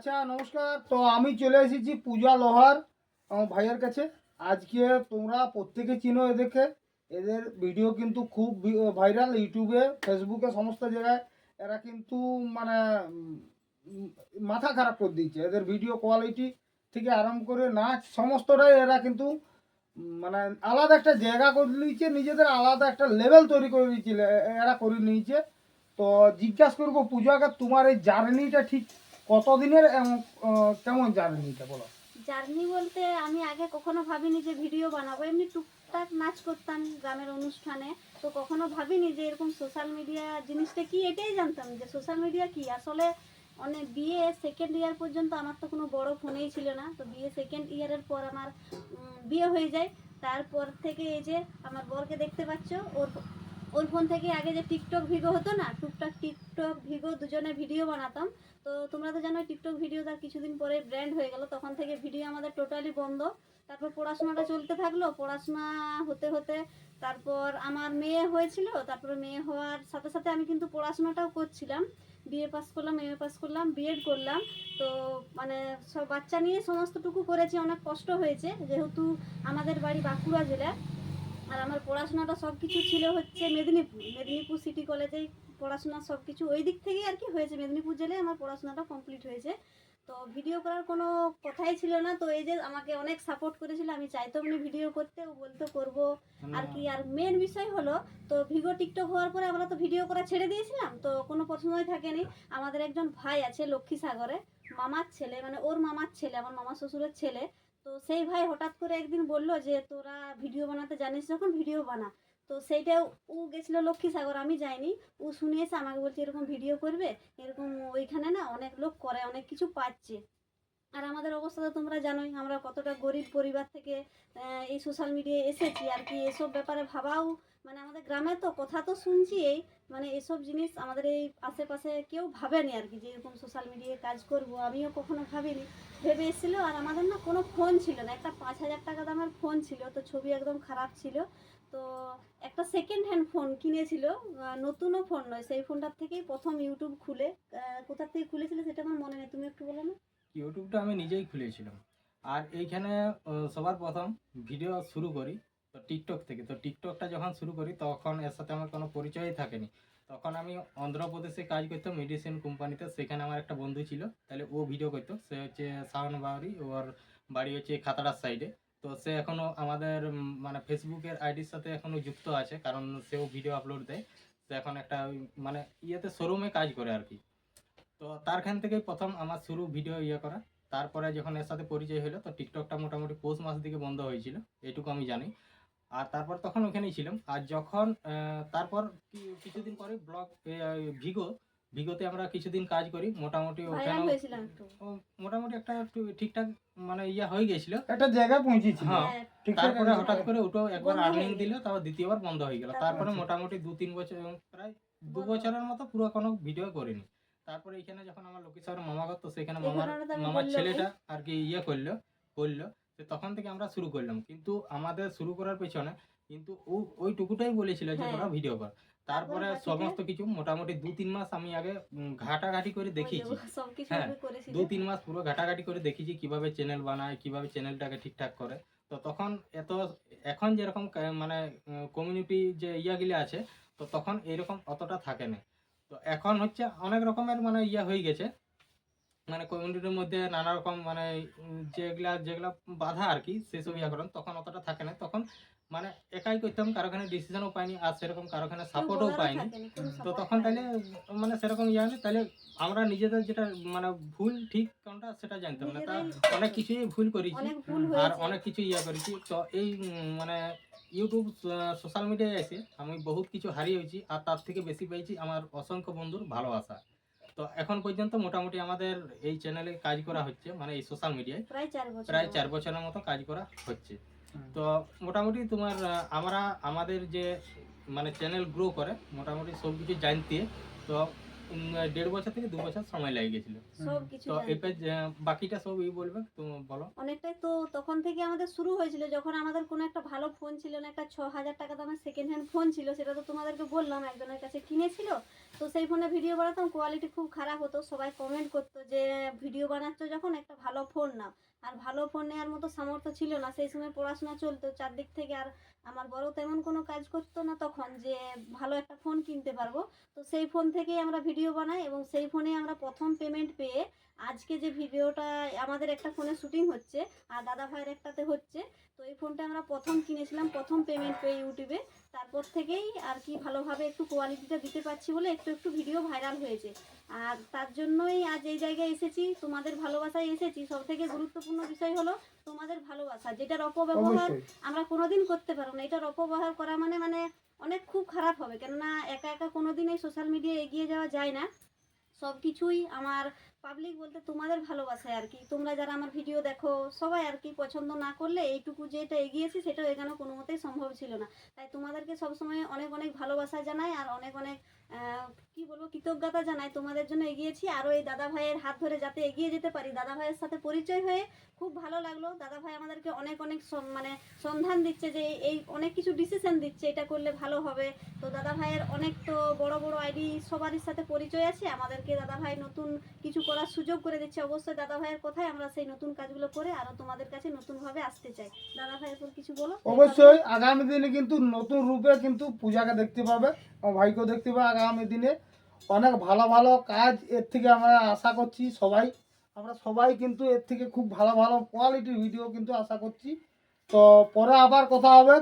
আচ্ছা নমস্কার। তো আমি চলে এসেছি পূজা লোহার আমার ভাইয়ের কাছে। আজকে তোমরা প্রত্যেকে চিনো এদেরকে, এদের ভিডিও কিন্তু খুব ভাইরাল ইউটিউবে ফেসবুকে সমস্ত জায়গায়। এরা কিন্তু মানে উম, মাথা খারাপ করে দিয়েছে। এদের ভিডিও কোয়ালিটি থেকে আরম্ভ করে নাচ সমস্তটাই এরা কিন্তু মানে আলাদা একটা জায়গা করে নিয়েছে, নিজেদের আলাদা একটা লেভেল তৈরি করে দিয়েছিল এরা করে নিয়েছে। তো জিজ্ঞাসা করবো পূজাকে, তোমার এই জার্নিটা ঠিক কতদিনের এবং কেমন জার্নিটা বলো। জার্নি বলতে আমি আগে কখনো ভাবিনি যে ভিডিও বানাবো, এমনি টুকটাক নাচ করতাম গ্রামের অনুষ্ঠানে। তো কখনো ভাবিনি যে এরকম সোশ্যাল মিডিয়া জিনিসটা কি, এটাই জানতাম যে সোশ্যাল মিডিয়া কি আসলে। অনেক বিয়ে সেকেন্ড ইয়ার পর্যন্ত আমার তো কোনো বড় ফোনেই ছিল না। তো বিয়ে সেকেন্ড ইয়ারের পর আমার বিয়ে হয়ে যায়। তারপর থেকে এই যে আমার বরকে দেখতে পাচ্ছ, ওর ওর ফোন থেকে আগে যে টিকটক ভিডিও হতো না, টুকটাক টিকটক ভিডিও দুজনে ভিডিও বানাতাম। তো তোমরা তো জানো টিকটক ভিডিও তার কিছুদিন পরে ব্র্যান্ড হয়ে গেল, তখন থেকে ভিডিও আমাদের টোটালি বন্ধ। তারপর পড়াশোনাটা চলতে থাকলো, পড়াশোনা হতে হতে তারপর আমার মেয়ে হয়েছিল। তারপরে মেয়ে হওয়ার সাথে সাথে আমি কিন্তু পড়াশোনাটাও করছিলাম। বিএ পাস করলাম, এমএ পাস করলাম, বিএড করলাম। তো মানে সব বাচ্চা নিয়ে সমস্তটুকু করেছি, অনেক কষ্ট হয়েছে যেহেতু আমাদের বাড়ি বাঁকুড়া জেলা। আর আমার পড়াশোনাটা সব কিছু ছিল হচ্ছে মেদিনীপুর সিটি কলেজেই পড়াশোনা সব কিছু ওই দিক থেকেই আর কি হয়েছে, মেদিনীপুর জেলায় আমার পড়াশোনাটা কমপ্লিট হয়েছে। তো ভিডিও করার কোনো কথাই ছিল না। তো এই যে আমাকে অনেক সাপোর্ট করেছিল, আমি চাইতো এমনি ভিডিও করতে, ও বলতো করবো আর কি। আর মেন বিষয় হলো, তো ভিগো টিকটক হওয়ার পরে আমরা তো ভিডিও করা ছেড়ে দিয়েছিলাম, তো কোনো প্রশ্নই থাকেনি। আমাদের একজন ভাই আছে লক্ষ্মী সাগরে, মামার ছেলে, মানে ওর মামার ছেলে, আমার মামা শ্বশুরের ছেলে। তো সেই ভাই হঠাৎ করে একদিন বললো যে তোরা ভিডিও বানাতে জানিস যখন ভিডিও বানা। তো সেইটা ও গেছিলো লক্ষ্মী সাগর, আমি যাইনি। ও শুনে এসে আমাকে বলছে এরকম ভিডিও করবে, এরকম ওইখানে না অনেক লোক করে, অনেক কিছু পাচ্ছে। আর আমাদের অবস্থা তো তোমরা জানোই, আমরা কতটা গরিব পরিবার থেকে এই সোশ্যাল মিডিয়ায় এসেছি আর কি। এসব ব্যাপারে ভাবাও, মানে আমাদের গ্রামে তো কথা তো শুনছি এই, মানে এসব জিনিস আমাদের এই আশেপাশে কেউ ভাবেনি আর কি যে এরকম সোশ্যাল মিডিয়ায় কাজ করব, আমিও কখনো ভাবিনি। ভেবে এসেছিলো। আর আমাদের না কোনো ফোন ছিল না, একটা 5,000 টাকা দামের ফোন ছিল, তো ছবি একদম খারাপ ছিল। তো একটা সেকেন্ড হ্যান্ড ফোন কিনেছিল, নতুনও ফোন নয়, সেই ফোনটার থেকেই প্রথম ইউটিউব খুলে, কোথা থেকে খুলেছিল সেটা আমার মনে নেই, তুমি একটু বলো না। ইউটিউবটা আমি নিজেই খুলেছিলাম। আর এইখানে সবার প্রথম ভিডিও শুরু করি তো টিকটক থেকে। তো টিকটকটা যখন শুরু করি তখন এর সাথে আমার কোনো পরিচয়ই থাকেনি। তখন আমি অন্ধ্রপ্রদেশে কাজ করতাম মেডিসিন কোম্পানিতে, সেখানে আমার একটা বন্ধু ছিল, তাহলে ও ভিডিও করতো। সে হচ্ছে শাওন বাউরি, ওর বাড়ি হচ্ছে খাতাড়ার সাইডে। তো সে এখনও আমাদের মানে ফেসবুকের আইডির সাথে এখনও যুক্ত আছে, কারণ সেও ভিডিও আপলোড দেয়। সে এখন একটা মানে ইয়েতে শোরুমে কাজ করে আর কি। তো তারখান থেকেই প্রথম আমার শুরু ভিডিও করা। তারপরে যখন এর সাথে পরিচয় হলো, তো টিকটকটা মোটামুটি পৌষ মাস দিকে বন্ধ হয়েছিল, এটুকু আমি জানি। আর তারপর তখন ওখানেই ছিলাম। আর যখন তারপর কিছুদিন পরে ব্লগ ভিগো ভিগোতে আমরা কিছুদিন কাজ করি, মোটামুটি ওখানেও মোটামুটি একটা একটু ঠিকঠাক মানে হয়ে গেছিল, একটা জায়গায় পৌঁছেছি। হ্যাঁ। ঠিকঠাক তারপরে একটা হঠাৎ জায়গায়। করে ওটাও একবার বন্ধ হয়ে আর্নিং গেল। দিল, তারপর দ্বিতীয়বার বন্ধ হয়ে গেল। তারপরে আচ্ছা। মোটামুটি 2-3 বছর এবং প্রায় 2 বন্ধ। বছরের মতো পুরো কোনো ভিডিও করিনি। তারপরে এখানে যখন আমার লোকেশ শহরে মামা করতো, সেখানে এই মামার ঘটনাটা আমি মামার বললাম। ছেলেটা আর কি করলো। তো তখন থেকে আমরা শুরু করলাম, কিন্তু আমাদের শুরু করার পেছনে কিন্তু ওইটুকুটাই বলেছিল যে হ্যাঁ। তোরা ভিডিও কর। তারপরে বাকিটা সমস্ত কিছু মোটামুটি 2-3 মাস আমি আগে ঘাটাঘাটি করে ওই যে দেখিয়েছি। সব কিছু হ্যাঁ, ওকে করেছিল। 2-3 মাস পুরো ঘাটাঘাটি করে দেখিয়েছি কিভাবে চ্যানেল বানায়, কিভাবে চ্যানেলটাকে ঠিকঠাক করে। তো তখন এত এখন যেরকম মানে কমিউনিটি যে ইয়াগুলি আছে, তো তখন এরকম অতটা থাকে না। তো এখন হচ্ছে অনেক রকমের মানে হয়ে গেছে, মানে কমিউনিটির মধ্যে নানা রকম মানে যেগুলা যেগুলা বাধা আর কি, সেসব করেন। তখন অতটা থাকে না, তখন মানে একাই করতাম, কারোখানে ডিসিশনও পাইনি, আর সেরকম কারোখানে সাপোর্টও পাইনি। তো তখন তাইলে মানে সেরকম নেই, তাহলে আমরা নিজেদের যেটা মানে ভুল ঠিক কোনটা সেটা জানতাম না। তা অনেক কিছুই ভুল করেছি, অনেক ভুল আর হয়েছে। অনেক কিছু করেছি। তো এই মানে ইউটিউব সোশ্যাল মিডিয়ায় এসে আমি বহুত কিছু হারিয়েছি, আর তার থেকে বেশি পেয়েছি আমার অসংখ্য বন্ধুর ভালোবাসা। তো এখন পর্যন্ত মোটামুটি আমাদের এই চ্যানেলে কাজ করা হচ্ছে, মানে এই সোশ্যাল মিডিয়ায় প্রায় 4 বছরের মতো কাজ করা হচ্ছে। তো মোটামুটি তোমার আমাদের যে মানে চ্যানেল গ্রো করে মোটামুটি সব কিছু জানতে। তো 1.5 বছর থেকে 2 বছর সময় লেগে গেছিল। সব কিছু তো জানতে। এরপর বাকিটা সব বলবে, তুমি বলো। অনেকটাই তো তখন থেকে আমাদের শুরু হয়েছিল, যখন আমাদের কোনো একটা ভালো ফোন ছিল না, একটা 6,000 টাকা দামের সেকেন্ড হ্যান্ড ফোন ছিল, সেটা তো তোমাদেরকে বললাম একজনের কাছে কিনেছিল। তো সেই ফোনে ভিডিও বানাতাম, কোয়ালিটি খুব খারাপ হতো, সবাই কমেন্ট করতো যে ভিডিও বানাচ্ছ যখন একটা ভালো ফোন নাও। আর ভালো ফোন নেওয়ার মতো সামর্থ্য ছিল না, সেই সময় পড়াশোনা চলতো চারদিক থেকে, আর আমার বড় তেমন কোনো কাজ করতো না তখন যে ভালো একটা ফোন কিনতে পারবো। তো সেই ফোন থেকেই আমরা ভিডিও বানাই, এবং সেই ফোনে আমরা প্রথম পেমেন্ট পেয়ে আজকে যে ভিডিওটা আমাদের একটা ফোনে শুটিং হচ্ছে আর দাদা ভাইয়ের একটাতে হচ্ছে, তো এই ফোনটা আমরা প্রথম কিনেছিলাম প্রথম পেমেন্ট পেয়ে ইউটিউবে। তারপর থেকেই আর কি ভালোভাবে একটু কোয়ালিটিটা দিতে পারছি বলে একটু একটু ভিডিও ভাইরাল হয়েছে। আর তার জন্যই আজ এই জায়গায় এসেছি, তোমাদের ভালোবাসায় এসেছি। সব থেকে গুরুত্বপূর্ণ বিষয় হলো তোমাদের ভালোবাসা, যেটার অপব্যবহার অবশ্যই। আমরা কোনোদিন করতে পারবো না। এটার অপব্যবহার করা মানে অনেক খুব খারাপ হবে, কেননা একা একা কোনোদিন এই সোশ্যাল মিডিয়ায় এগিয়ে যাওয়া যায় না। সব কিছুই আমার পাবলিক বলতে তোমাদের ভালোবাসায় আর কি। তোমরা যারা আমার ভিডিও দেখো সবাই আর কি, পছন্দ না করলে এইটুকু যেটা এগিয়েছি সেটাও এখানে কোনো মতেই সম্ভব ছিল না। তাই তোমাদেরকে সবসময় অনেক অনেক ভালোবাসা জানাই, আর অনেক অনেক কি বলবো কৃতজ্ঞতা জানাই, তোমাদের জন্য এগিয়েছি। আরও এই দাদা ভাইয়ের হাত ধরে যাতে এগিয়ে যেতে পারি। দাদা ভাইয়ের সাথে পরিচয় হয়ে খুব ভালো লাগলো। দাদা ভাই আমাদেরকে অনেক অনেক মানে সন্ধান দিচ্ছে যে এই অনেক কিছু ডিসিশন দিচ্ছে, এটা করলে ভালো হবে। তো দাদা ভাইয়ের অনেক তো বড় বড় আইডি সবারই সাথে পরিচয় আছে, আমাদেরকে দাদা ভাই নতুন কিছু করার সুযোগ করে দিচ্ছে। অবশ্যই দাদা ভাইয়ের কথায় আমরা সেই নতুন কাজগুলো করে আরো তোমাদের কাছে নতুনভাবে আসতে চাই। দাদা ভাইয়ের উপর কিছু বলো। অবশ্যই আগামী দিনে কিন্তু নতুন রূপে কিন্তু পূজাকে দেখতে পাবে, আমার ভাইকেও দেখতে পাবে। আগামী দিনে অনেক ভালো ভালো কাজ এর থেকে আমরা আশা করছি। আমরা সবাই কিন্তু এর থেকে খুব ভালো ভালো কোয়ালিটির ভিডিও কিন্তু আশা করছি। তো পরে আবার কথা হবে।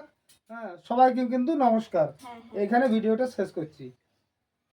হ্যাঁ, সবাইকে কিন্তু নমস্কার। হ্যাঁ হ্যাঁ। এখানে ভিডিওটা শেষ করছি।